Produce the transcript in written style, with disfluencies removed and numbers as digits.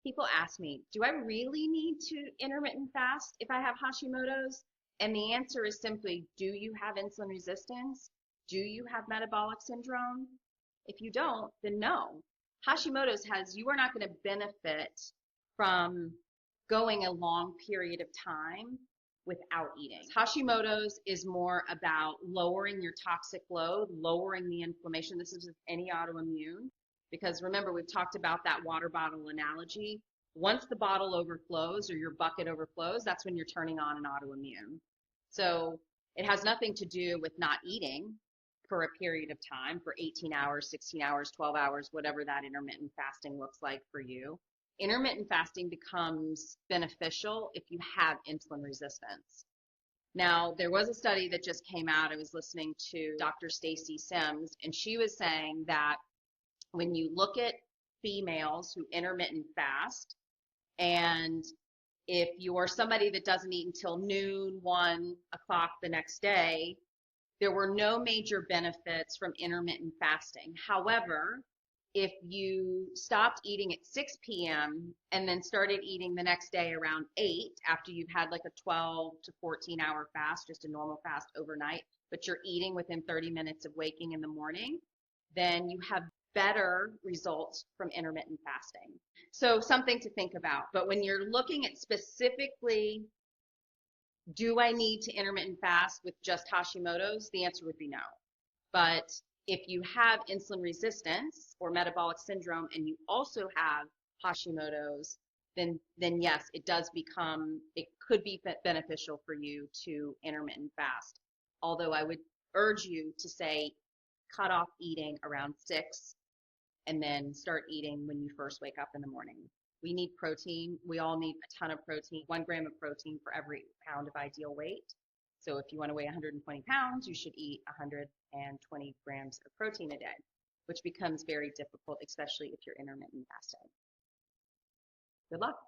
People ask me, do I really need to intermittent fast if I have Hashimoto's? And the answer is simply, do you have insulin resistance? Do you have metabolic syndrome? If you don't, then no. Hashimoto's you are not going to benefit from going a long period of time without eating. Hashimoto's is more about lowering your toxic load, lowering the inflammation. This is with any autoimmune. Because remember, we've talked about that water bottle analogy. Once the bottle overflows or your bucket overflows, that's when you're turning on an autoimmune. So it has nothing to do with not eating for a period of time, for 18 hours, 16 hours, 12 hours, whatever that intermittent fasting looks like for you. Intermittent fasting becomes beneficial if you have insulin resistance. Now, there was a study that just came out. I was listening to Dr. Stacy Sims, and she was saying that when you look at females who intermittent fast, and if you're somebody that doesn't eat until noon, 1 o'clock the next day, there were no major benefits from intermittent fasting. However, if you stopped eating at 6 p.m. and then started eating the next day around 8 after you've had like a 12 to 14 hour fast, just a normal fast overnight, but you're eating within 30 minutes of waking in the morning, then you have better results from intermittent fasting. So something to think about. But when you're looking at specifically, do I need to intermittent fast with just Hashimoto's? The answer would be no. But if you have insulin resistance or metabolic syndrome and you also have Hashimoto's, then yes, it could be beneficial for you to intermittent fast. Although I would urge you to say, cut off eating around 6 and then start eating when you first wake up in the morning. We need protein. We all need a ton of protein, 1 gram of protein for every pound of ideal weight. So if you want to weigh 120 pounds, you should eat 120 grams of protein a day, which becomes very difficult, especially if you're intermittent fasting. Good luck.